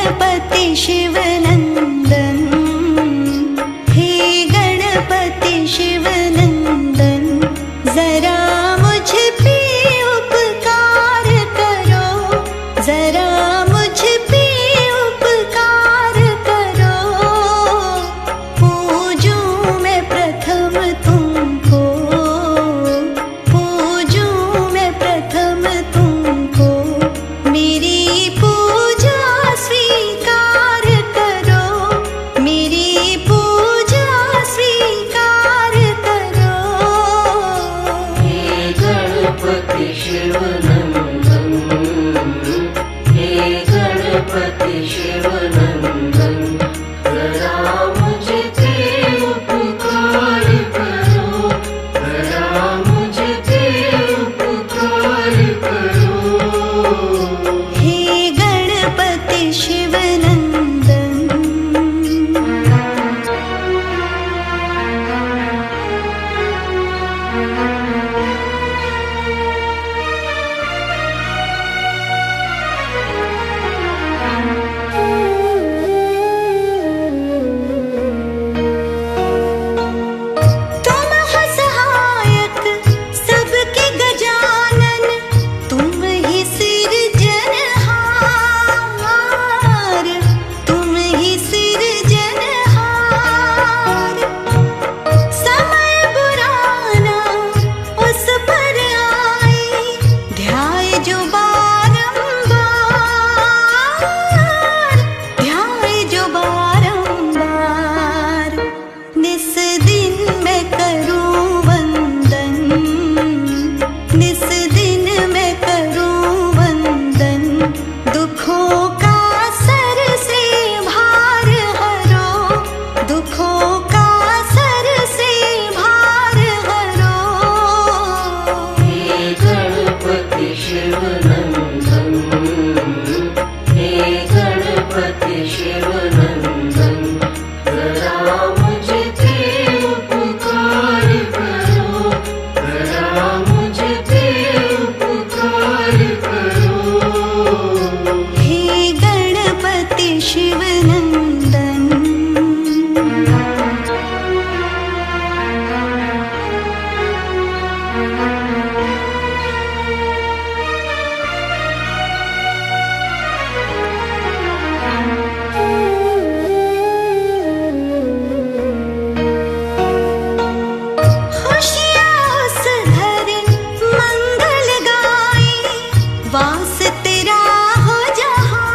गणपति शिवनंदन, हे गणपति शिवनंदन, जरा मुझ पे उपकार करो, जरा मुझ पे उपकार करो। पूजूं मैं प्रथम तुमको, पूजूं मैं प्रथम तुमको, मेरी पूजा स्वीकार करो, मेरी पूजा स्वीकार करो। हे गणपति शिवनंदन, हे गणपति शिवनंदन, जरा मुझ पे उपकार करो, जरा मुझ पे उपकार करो। हे गणपति शिवनंदन। तुम हो सहायक सबके गजानन, तुम ही सिरजनहार, तुम ही सिरजनहार। समय बुराना उस पर आए, ध्याए जो बारंबार, ध्याए जो बारंबार। निस दिन मैं करूं वंदन, निस दिन मैं करूं वंदन, दुखों का सर से भार हरो, दुखों का सर से भार हरो। हे गणपति शिवनंदन, हे गणपति शिवनंदन, जरा मुझ पे उपकार करो, जरा मुझ पे उपकार करो। हे गणपति शिवनंदन। खुशियाँ उस घर मंगल गाए, वास तेरा हो जहाँ,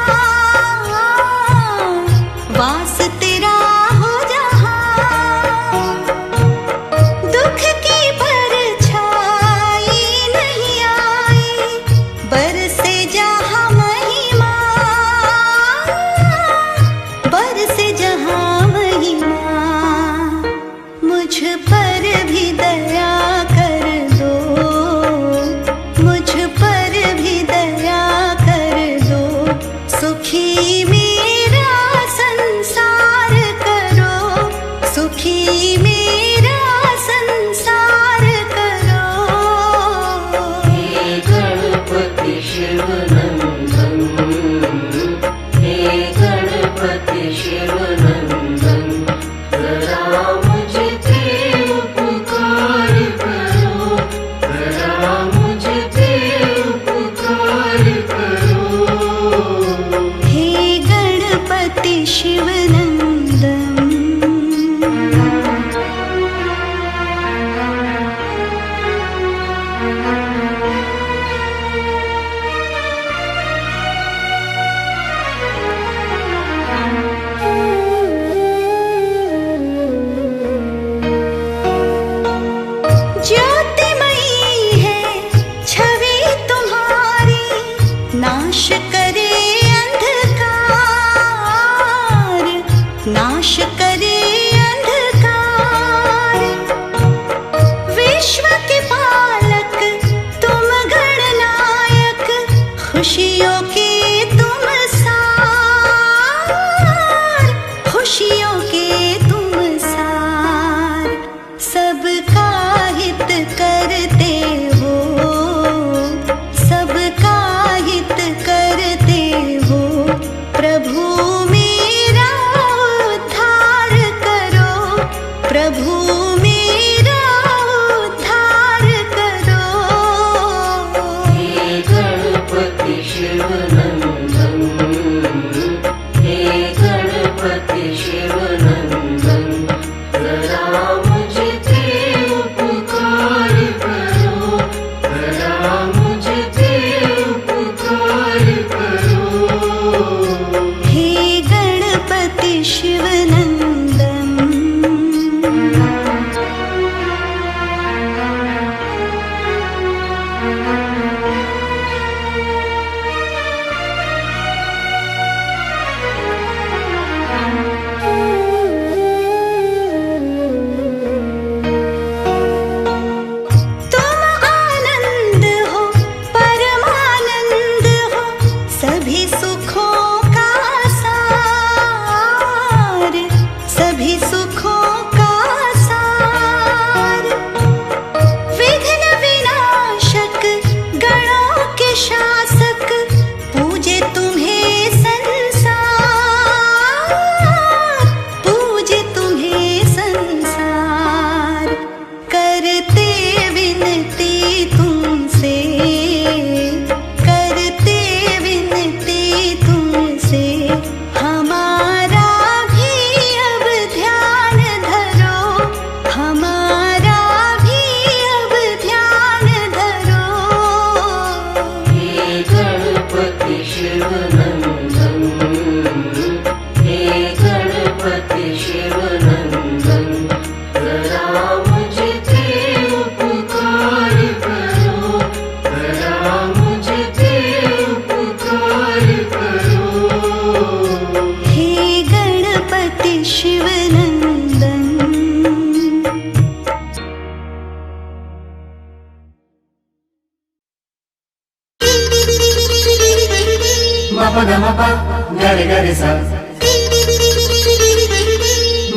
गरि गरि सा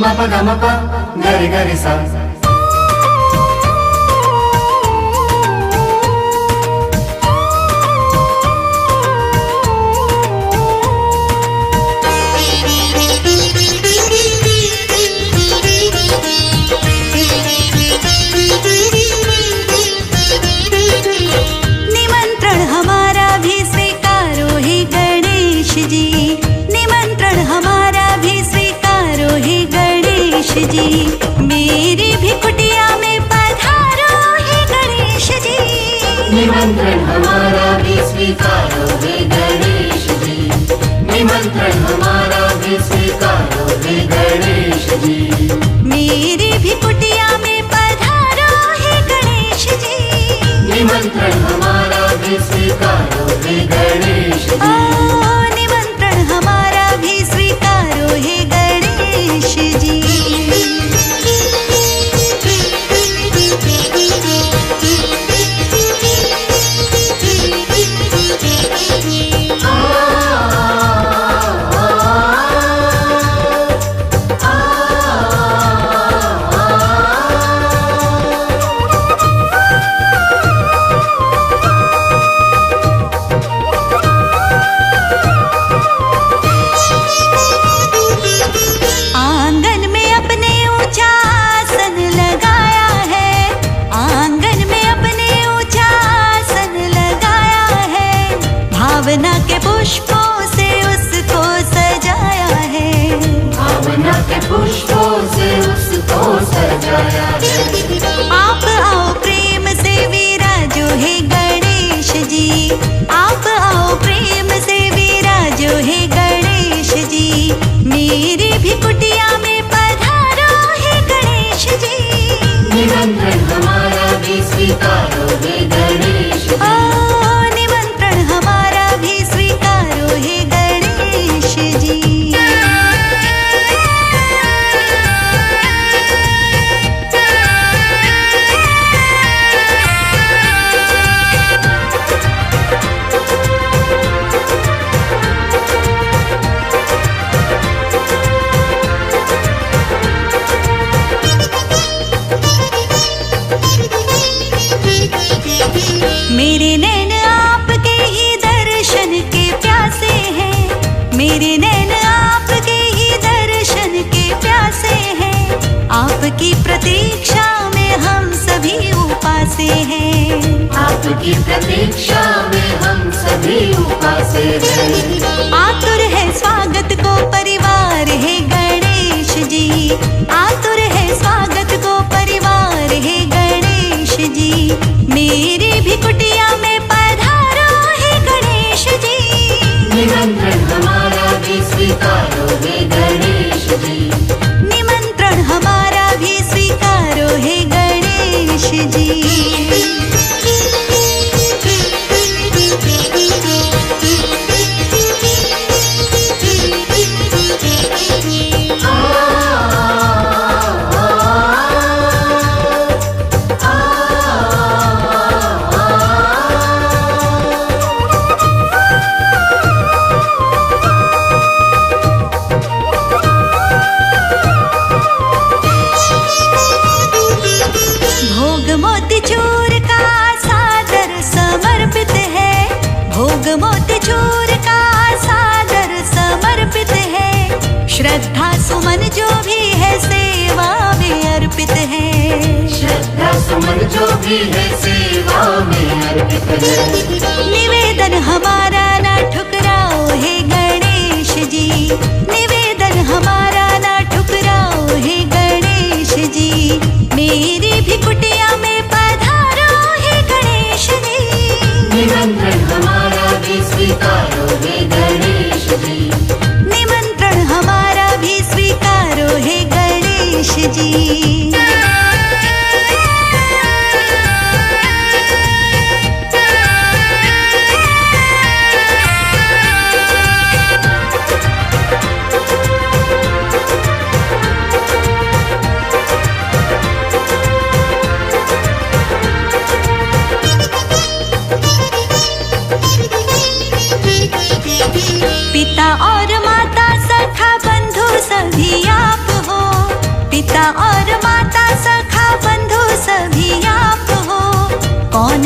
म प ग म प गरि गरि सा निमंत्रण हमारा भी स्वीकारो हे गणेश जी, निमंत्रण हमारा भी स्वीकारो हे गणेश जी, मेरी भी कुटिया में पधारो हे गणेश जी। निमंत्रण हमारा भी स्वीकारो हे गणेश जी, निमंत्रण हमारा भी स्वीकारो हे गणेश जी, मेरी भी कुटिया में पधारो हे गणेश जी। निमंत्रण हमारा भी स्वीकारो हे गणेश ओ जी। निमंत्रण हमारा भी स्वीकारो हे गणेश जी। आंगन में अपने ऊंचा आसन लगाया है, आंगन में अपने ऊंचा आसन लगाया है, भावना के पुष्पों से उसको सजाया है, भावना के पुष्पों से उसको सजाया है। आप आओ प्रेम से विराजो हे गणेश जी, आप आओ प्रेम से विराजो हे गणेश जी, मेरी भी कुटिया में पधारो हे गणेश जी। निमंत्रण हमारा भी स्वीकारो हे गणेश ओ जी। निमंत्रण हमारा भी स्वीकारो हे गणेश जी। मेरे नैन आपके ही दर्शन के प्यासे हैं, मेरे नैन आपके ही दर्शन के प्यासे हैं, आपकी प्रतीक्षा में हम सभी उपासे हैं, आपकी प्रतीक्षा में हम सभी उपासे हैं। आतुर है स्वागत को परिवार है गणेश जी, आतुर है स्वागत को परिवार है गणेश जी, मेरी भी कुटिया में पधारो हे गणेश जी। निमंत्रण हमारा भी स्वीकारो हे गणेश जी, निमंत्रण हमारा भी स्वीकारो हे गणेश जी। भोग मोतीचूर का सादर समर्पित है, भोग मोतीचूर का सादर समर्पित है, श्रद्धा सुमन जो भी है सेवा में अर्पित है, श्रद्धा सुमन जो भी है सेवा में अर्पित है। निवेदन हमारा ना ठुकराओ हे गणेश जी, निवेदन हमारा ना ठुकराओ हे गणेश जी, मेरी भी कुटिया में पधारो हे गणेश जी। निमंत्रण हमारा भी स्वीकारो हे गणेश जी, निमंत्रण हमारा भी स्वीकारो हे गणेश जी।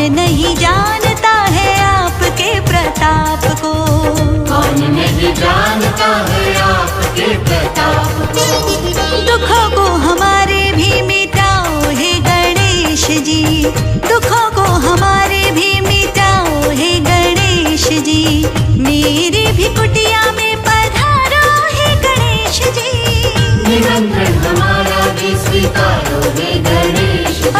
कौन नहीं जानता है आपके प्रताप को, कौन नहीं जानता है आपके प्रताप को। दुखों को हमारे भी मिटाओ हे गणेश जी, दुखों को हमारे भी मिटाओ हे गणेश जी। मेरी भी कुटिया में पधारो हे गणेश जी, निमंत्रण हमारा भी स्वीकारो हे गणेश जी।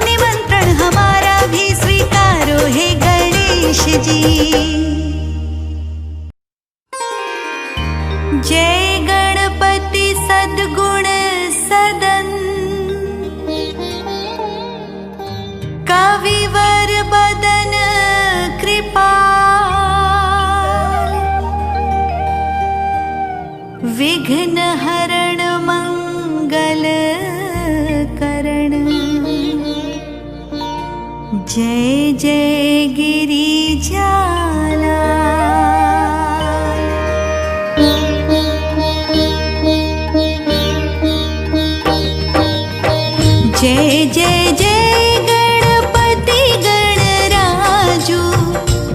निमंत्रण हमारा भी स्वीकारो हे गणेश जी। जय गणपति सद्गुण सदन, कविवर बदन कृपाल, विघ्न हरण मंगल करण। जय जय गिरिजाला। जय जय जय गणपति गणराजू,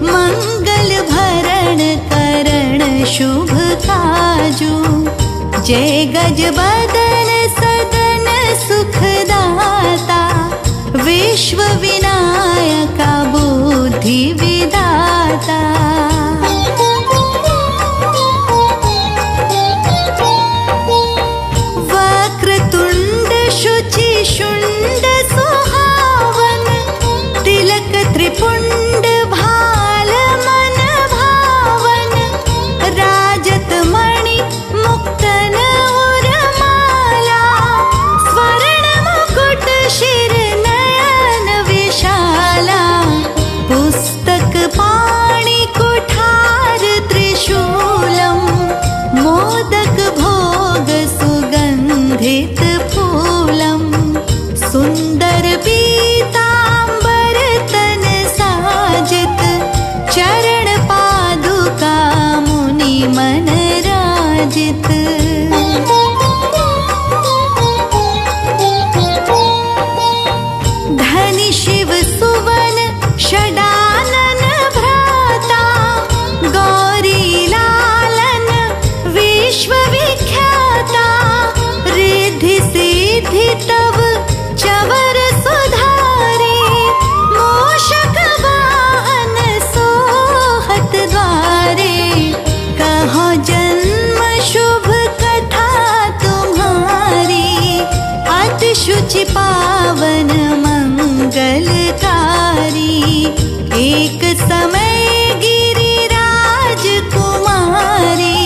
मंगल भरण करण शुभ काजू। जय गजबदन सदन सुखदाता, विश्व विनायका बुद्धि विदाता। वक्रतुंड शुचि शुंड सुहावन, तिलक त्रिपुंड भाल मन भावन। राजत मणि मुक्तन उरमाला, स्वर्ण मुकुट शिर नयन विशाला। पुस्तक पाणि कुठार त्रिशूलम, मोदक भोग सुगंधित फूलम। सुंदर पीतांबर तन साजित, चरण पादुका मुनि मन राजित। धनि शिव सुवन षडानन भ्राता, गौरी लालन विश्व विख्याता। रिद्धि सिद्धि तव चवर सुधारी, मूषक वाहन सोहत द्वारे। कहो जन्म शुभ कथा तुम्हारी, अति शुचि पावन मंगलकारी। एक समय गिरिराज कुमारी,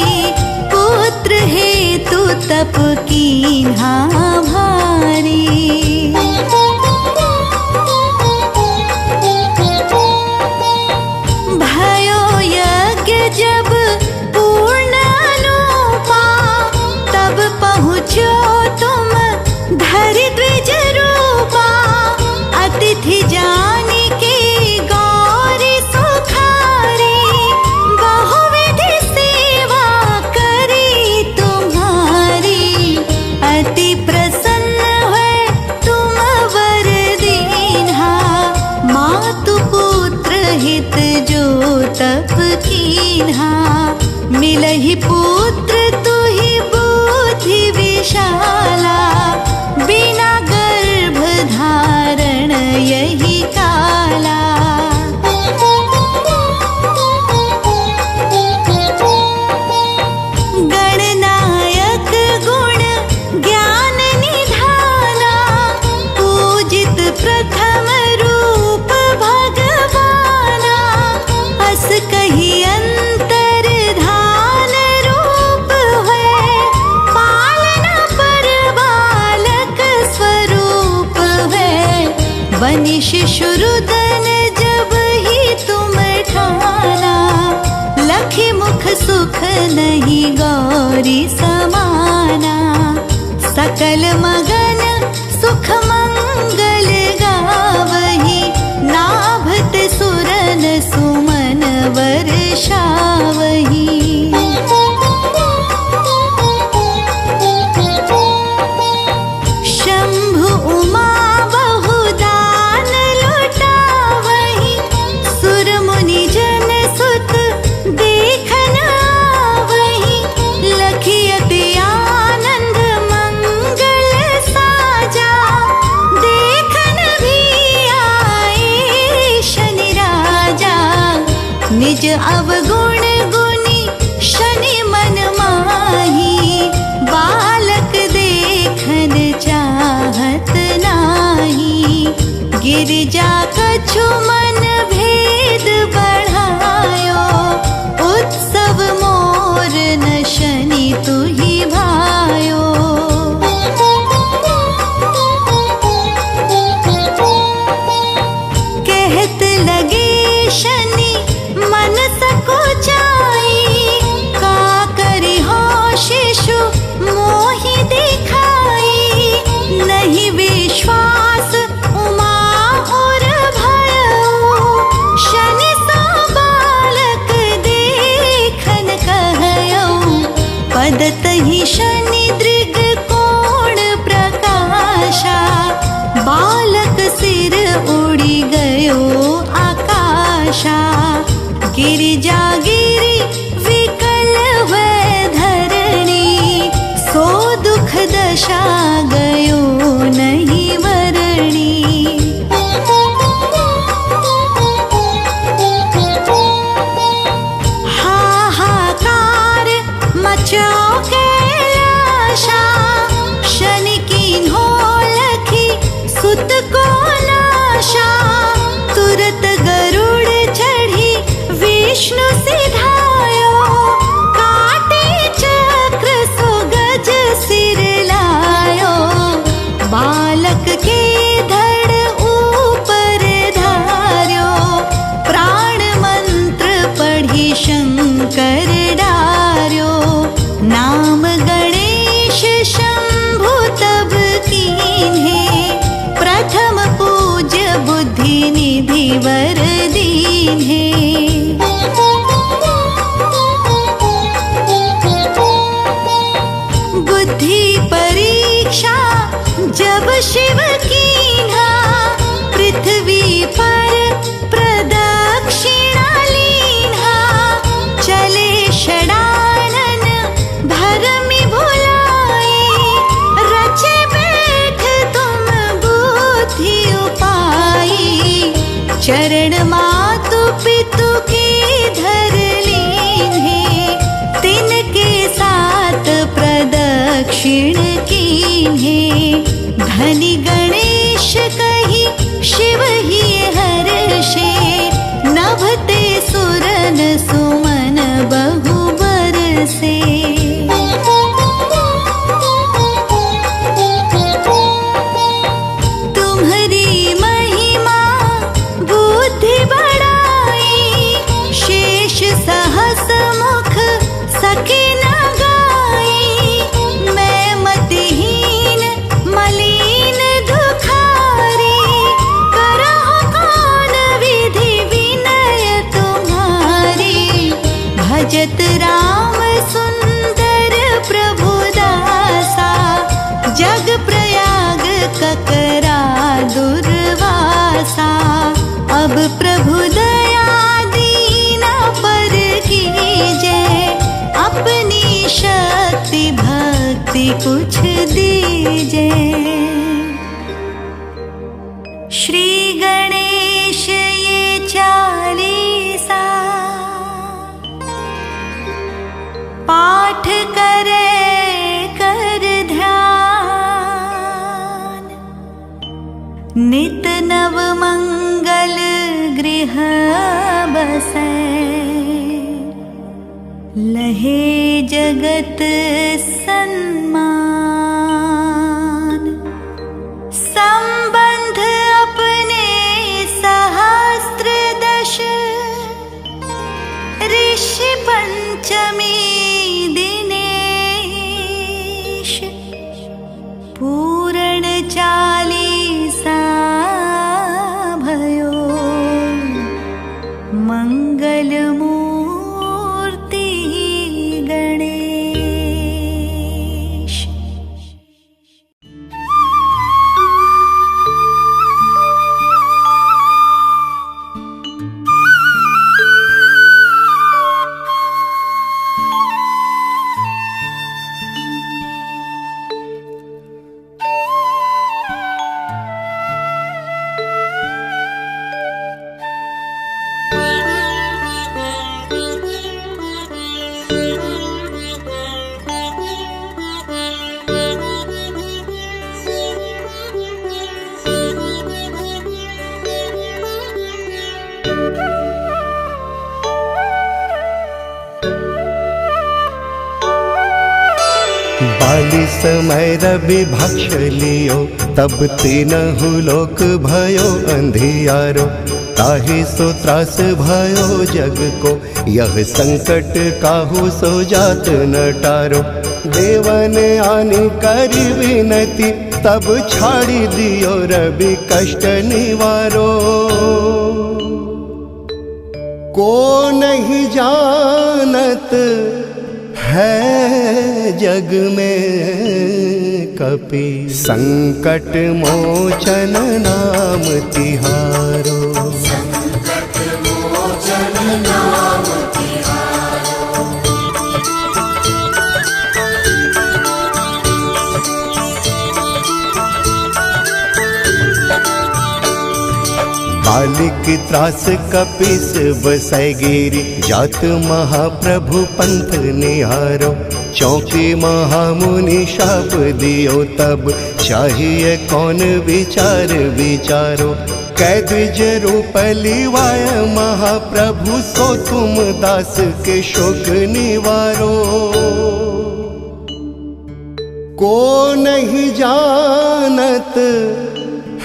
पुत्र हेतु तप कीन्हा भारी। भयो यज्ञ जब पूर्ण अनुपा, तब पहुँचो तुम धरि द्विज रूपा। अतिथि जानी की गौरी सुखारी, बहुविधि सेवा करी तुम्हारी। अति प्रसन्न है तुम वर दीन्हा, मातु पुत्र हित जो तप कीन्हा। मिलहि पुत्र तुहि बुद्धि विशाला, बिना गर्भ धारण यही काला। गणनायक गुण ज्ञान निधाना, पूजित प्रथम रूप भगवाना। अस कही अंतर धान रूप है, पालना पर बालक स्वरूप है। बनि शिशुरुदन जब ही तुम ठाना, लखि मुख सुख नहीं गौरी समाना। सकल मगन सुख मंगल गावही, नाभत सुरन सुमन वर्षावही। शंभु उमा बहुदान लुटावा, अवगुण गुनी शनि मन माही, बालक देखन चाहत नाही। गिरजा कछु मन भेद बढ़ायो, उत्सव मोर न शनि तुहि भायो। कहत लगे शनि मन सकुचाई, का करि हो शिशु मोहि दिखाई। नहीं विश्वास उमा और भयो, शनि सो बालक देखन कहयो। पदतहि शनि दृग कोण प्रकाशा, बालक सिर उड़ी गयो आकाशा। गिरिजा गिरी विकल वै धरणी, सो दुख दशा गयो नहीं मरणी। हाहाकार मचाओ कैलाशा, शनि कीन्हो लखी सुत को नाशा। तुरत गरुड़ चढ़ी विष्णु सिधायो, काटे चक्र सो गज सिर लायो। बालक के धड़ ऊपर धार्यो, प्राण मंत्र पढ़ी शंकर डार्यो। नाम गणेश शंभु तब कीन्हे, प्रथम पूज्य बुद्धि निधि वर दीन्हे। बुद्धि परीक्षा जब शिव कीन्हा, पृथ्वी पर प्रदक्षिणा लीन्हा। चले षडानन भरमि भुलाए, रचे बैठ तुम बुद्धि उपाई। चरण मातु पितु के धर लीन्हे, तिनके साथ प्रदक्षिण कीन्हे। धनि गणेश कही शिव ही हर्षे, नभते सुरन सुमन बहु बरसे। तुम्हरी महिमा बुद्धि बढ़ाई, शेष सहस मुख सके न गाई। मैं मतिहीन मलिन दुखारी, करहु कौन विधि विनय तुम्हारी। भजत राम सुंदर प्रभु दासा, जग प्रयाग ककरा दुर्वासा। अब प्रभु दया दीना पर कीजे, अपनी शक्ति भक्ति कुछ दीजे। श्री गणेश ये 40 पाठ करे कर ध्यान। नित नव मंगल गृह बसै, लहे जगत सन्मान। संबंध अपने सहस्त्र दश, ऋषि पंचमी दिनेश। पूर्ण 40 भयो, मंगल मूर्ति गणेश। बाली समय रवि भक्ष लियो, तब तीनहु लोक भयो अंधियारो। ताहि सो त्रास भयो जग को, यह संकट काहू सो जात न टारो। देवन आनी करी विनती, तब छाड़ी दियो रवि कष्ट निवारो। को नहीं जानत है जग में कपि, संकट मोचन नाम तिहारो। संकट मोचन नाम तिहारो। बालिक त्रास कपिस बसै गिरि, जात महाप्रभु पंथ निहारो। चौकी महामुनि शाप दियो, तब चाहिए कौन विचार विचारो। कैद रूप लिवाय महाप्रभु, सो तुम दास के शोक निवारो। को नहीं जानत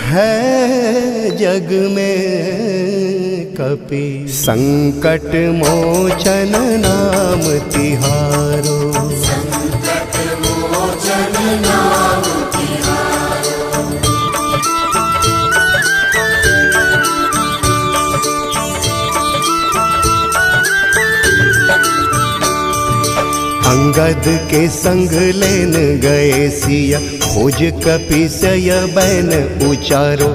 है जग में कपि, संकट मोचन नाम तिहारो। संकट मोचन नाम तिहारो। अंगद के संग लेन गए सिया, खोज कपिसय बैन उचारो।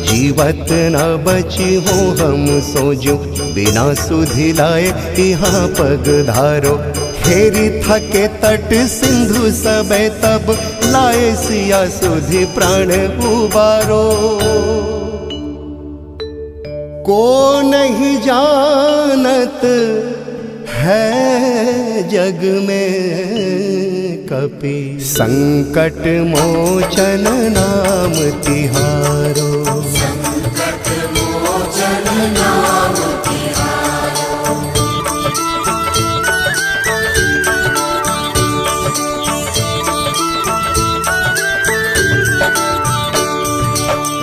जीवत न बची हो हम सोजो, बिना सुधि लाए यहाँ पग धारो। हेरी थके तट सिंधु सबे, तब लाए सिया सुधि प्राण उबारो। को नहीं जानत है जग में कपि, संकट मोचन नाम तिहारो। संकट मोचन नाम तिहारो।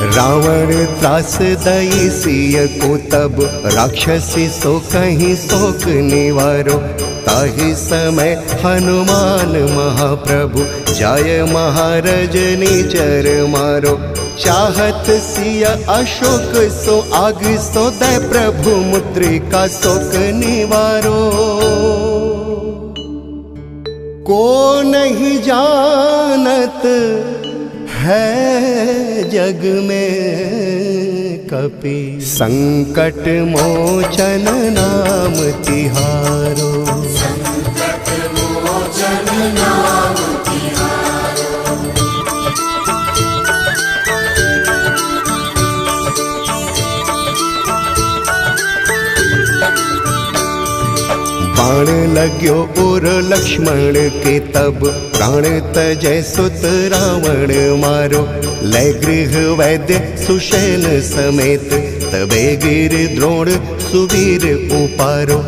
रावण त्रास दई सिय को, तब राक्षसी सो कहीं शोक निवारो। ताहि समय हनुमान महाप्रभु, जाय महाराज निचर मारो। चाहत सिय अशोक सो, आग सो दय प्रभु मुद्रिका शोक निवारो। को नहीं जानत है जग में कपि, संकट मोचन नाम तिहारो। संकट मोचन नाम तिहारो। बाण लाग्यो और लक्ष्मण के, तब प्राण तजय सुत रावण मारो। लय गृह वैद्य सुषेण समेत, तबे गिर द्रोण सुवीर उपारो।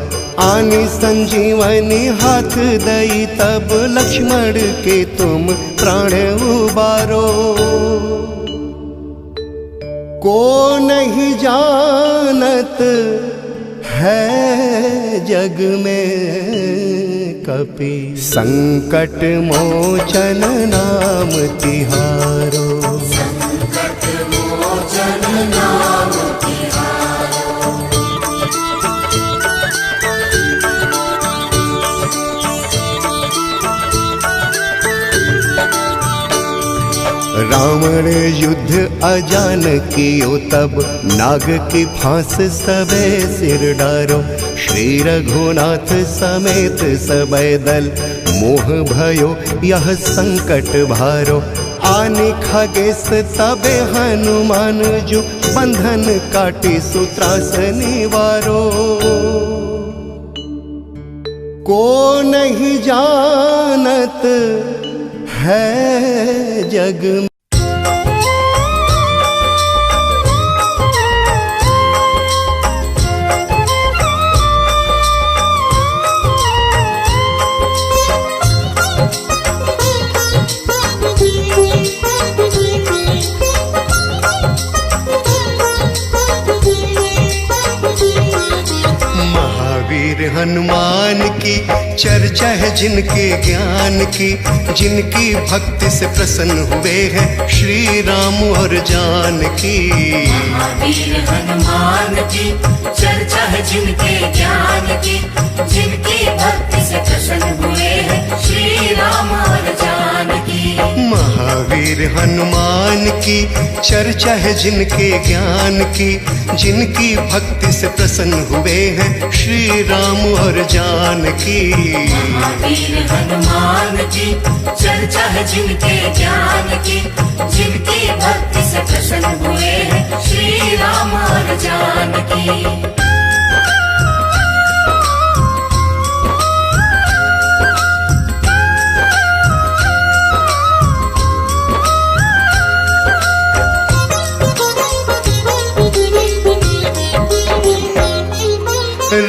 आनी संजीवनी हाथ दई, तब लक्ष्मण के तुम प्राण उबारो। को नहीं जानत है जग में कपि, संकट मोचन नाम तिहारो। संकट मोचन नाम तिहारो। रावण युद्ध अजान कियो, तब नाग की फांस सबे सिर डारो। श्री रघुनाथ समेत सबे दल, मोह भयो यह संकट भारो। आनि खगेश तबे हनुमान जो, बंधन काटी सूत्रास निवारो। को नहीं जानत है जग में हनुमान की चर्चा है जिनके ज्ञान की, जिनकी भक्ति से प्रसन्न हुए हैं श्री राम और जानकी। महावीर हनुमान की चर्चा है जिनके ज्ञान की, जिनकी भक्ति से प्रसन्न हुए हैं श्री राम और जानकी। महावीर हनुमान की चर्चा है जिनके ज्ञान की, जिनकी भक्ति से प्रसन्न हुए हैं श्री राम और जानकी। महावीर हनुमान की चर्चा है जिनके ज्ञान की, जिनकी भक्ति से प्रसन्न हुए हैं श्री राम और जानकी।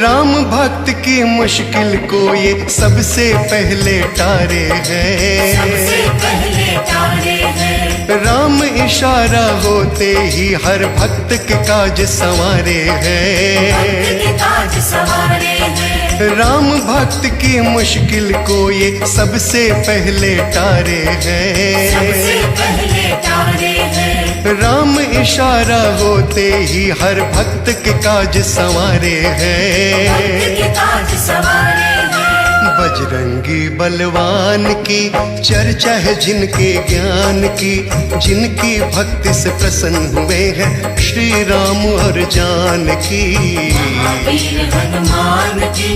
राम भक्त की मुश्किल को ये सबसे पहले टारे हैं, सबसे पहले तारे हैं। राम इशारा होते ही हर भक्त के काज संवारे हैं। भक्त के काज सवारे हैं। राम भक्त की मुश्किल को ये सबसे पहले टारे सबसे हैं। पहले तारे हैं। राम इशारा होते ही हर भक्त के काज संवारे भक्त हैं। के काज सवारे हैं। बजरंगी बलवान की चर्चा है जिनके ज्ञान की, जिनकी भक्ति से प्रसन्न हुए हैं श्री राम और जानकी। महावीर हनुमान की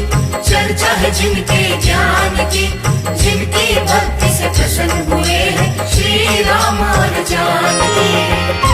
चर्चा है जिनके ज्ञान की, जिनकी भक्ति से प्रसन्न हुए हैं श्री राम और जानकी।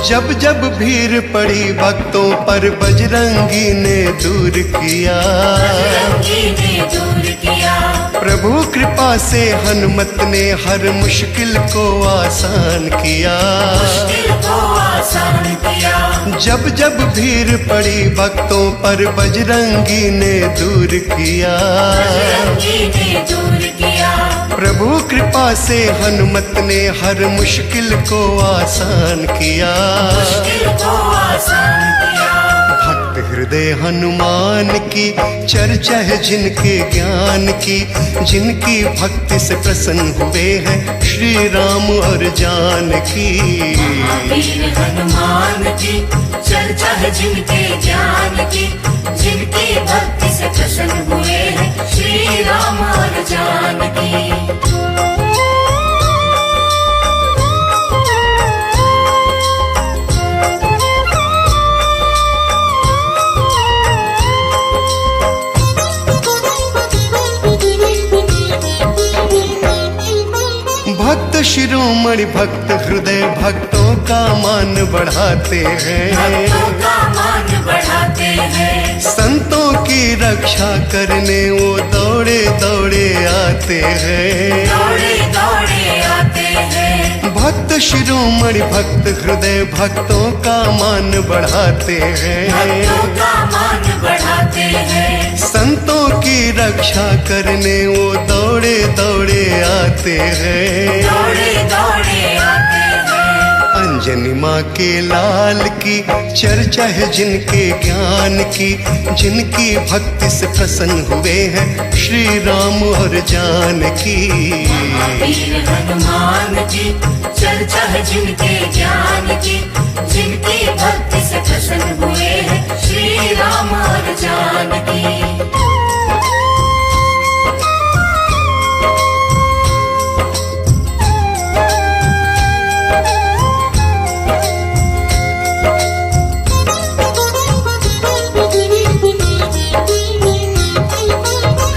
जब जब भीड़ पड़ी भक्तों पर बजरंगी ने दूर किया। बजरंगी ने दूर किया। प्रभु कृपा से हनुमत ने हर मुश्किल को आसान किया। मुश्किल को आसान किया। जब जब भीड़ पड़ी भक्तों पर बजरंगी ने दूर किया। बजरंगी ने दूर किया। प्रभु कृपा से हनुमत ने हर मुश्किल को आसान किया। मुश्किल को आसान किया। भक्त हृदय हनुमान की चर्चा है जिनके ज्ञान की, जिनकी भक्ति से प्रसन्न हुए हैं श्री राम और जानकी। महावीर हनुमान की चर्चा है जिनके ज्ञान की, जिनकी भक्ति से प्रसन्न हुए हैं श्री राम और जानकी। भक्त शिरोमणि भक्त हृदय भक्तों का मान बढ़ाते हैं। भक्तों का मान बढ़ाते हैं। संतों की रक्षा करने वो दौड़े दौड़े आते हैं। दौड़े दौड़े आते हैं। भक्त शिरोमणि भक्त हृदय भक्तों का मान बढ़ाते हैं। भक्तों का मान बढ़ाते हैं। संतों की रक्षा करने वो दौड़े दौड़े आते हैं। दौड़े दौड़े आते हैं। अंजनी माँ के लाल की चर्चा है जिनके ज्ञान की, जिनकी भक्ति से प्रसन्न हुए हैं श्री राम और जानकी। महावीर हनुमान की चर्चा है जिनके ज्ञान की, जिनकी भक्ति से प्रसन्न हुए हैं श्री राम और जानकी।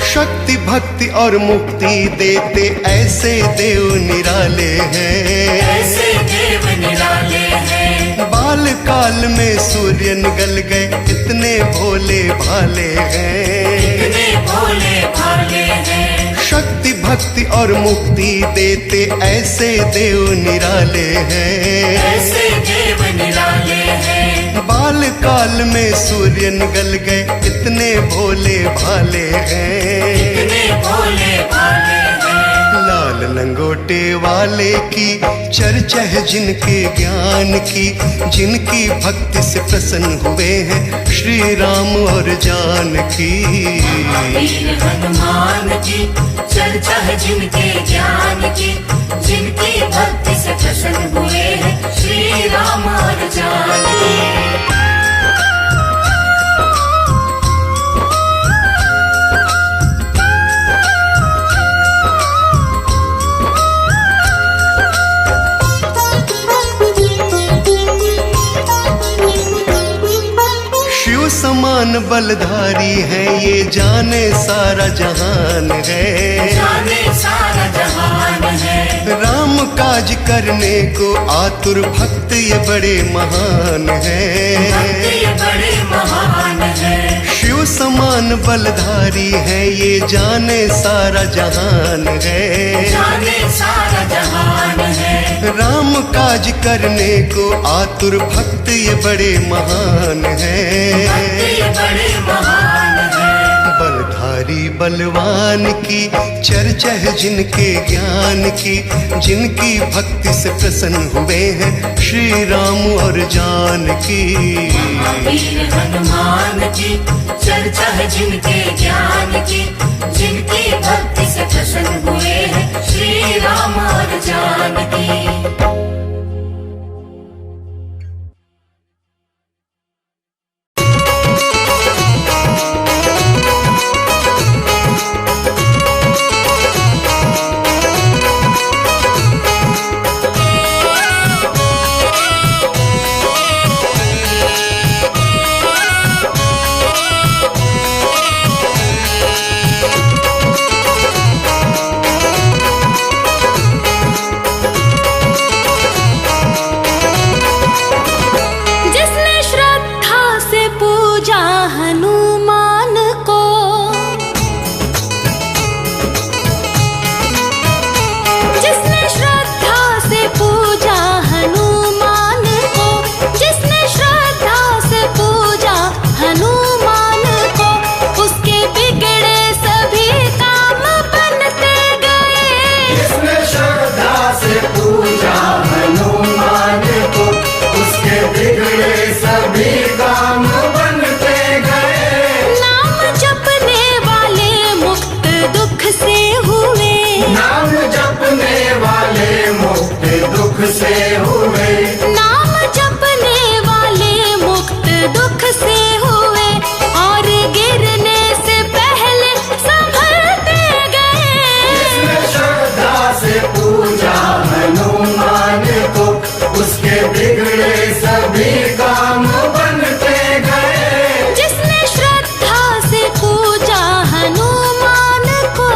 शक्ति भक्ति और मुक्ति देते ऐसे देव निराले हैं। ऐसे देव निराले हैं। बाल काल में सूर्य निगल गए इतने भोले भाले हैं। इतने भोले भाले हैं। शक्ति भक्ति और मुक्ति देते ऐसे देव निराले हैं। ऐसे देव निराले हैं। बाल काल में सूर्य निगल गए, इतने भोले भाले हैं, इतने भोले भाले हैं। लाल लंगोटे वाले की चर्चा है जिनके ज्ञान की, जिनकी भक्ति से प्रसन्न हुए हैं श्री राम और जानकी। वीर हनुमान की चर्चा है जिनके ज्ञान की, जिनकी भक्ति से प्रसन्न हुए हैं श्री राम और जानकी। शिव समान बलधारी है, ये जाने सारा जहान है, जाने सारा जहान है। राम काज करने को आतुर भक्त ये बड़े महान भक्त है। ये बड़े महान है। शिव समान बलधारी है, ये जाने सारा जहान है, जाने सारा जहान है। राम काज करने को आतुर भक्त ये बड़े महान भक्त है। ये बड़े महान है। बलधारी बलवान की चर्चा है जिनके ज्ञान की, जिनकी भक्ति से प्रसन्न हुए हैं श्री राम और जानकी। वीर हनुमान की चर्चा है जिनके ज्ञान की, जिनकी भक्ति से प्रसन्न हुए हैं श्री राम और जानकी। से हुए, नाम जपने वाले मुक्त दुख से हुए, और गिरने से पहले संभलते गए। श्रद्धा से पूजा हनुमान को, उसके बिगड़े सभी काम बनते गए। जिसने श्रद्धा से पूजा हनुमान को,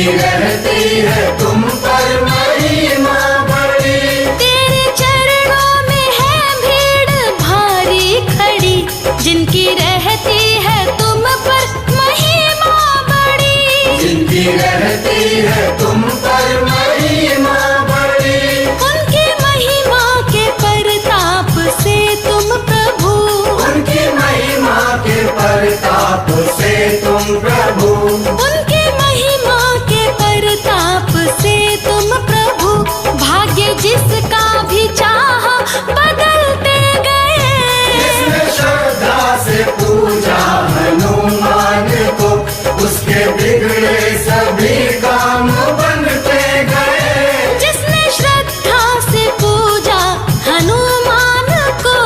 जिनकी रहती है तुम पर महिमा बड़ी। तेरे चरणों में है भीड़ भारी खड़ी, जिनकी रहती है तुम पर महिमा बड़ी। जिनकी रहती है तुम पर महिमा बड़ी। उनकी महिमा के परताप से तुम प्रभु, उनकी महिमा के परताप से तुम प्रभु। उनकी महिमा के परताप से तुम प्रभु। भाग्य जिसका भी चाहा बदलते गए। जिसने श्रद्धा से पूजा हनुमान को, उसके बिगड़े सभी काम बनते गए। जिसने श्रद्धा से पूजा हनुमान को।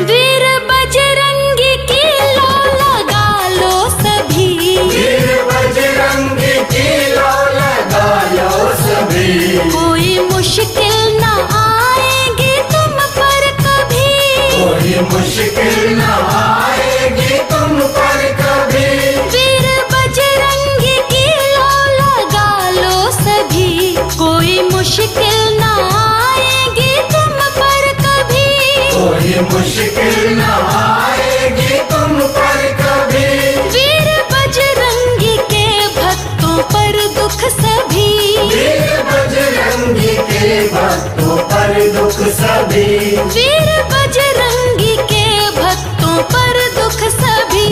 वीर बजरंगी की लो लगा लो सभी। वीर बजरंगी की लो लगा लो सभी। कोई मुश्किल न आएगी तुम पर कभी। कोई मुश्किल न आएगी तुम पर कभी। वीर बजरंगी की लो लगा लो सभी। कोई मुश्किल न आएगी तुम पर कभी। कोई मुश्किल न आएगी तुम पर कभी। वीर बजरंगी के भक्तों पर दुख सभी। वीर बजरंगी के भक्तों पर दुख सभी। वीर बजरंगी के भक्तों पर दुख सभी।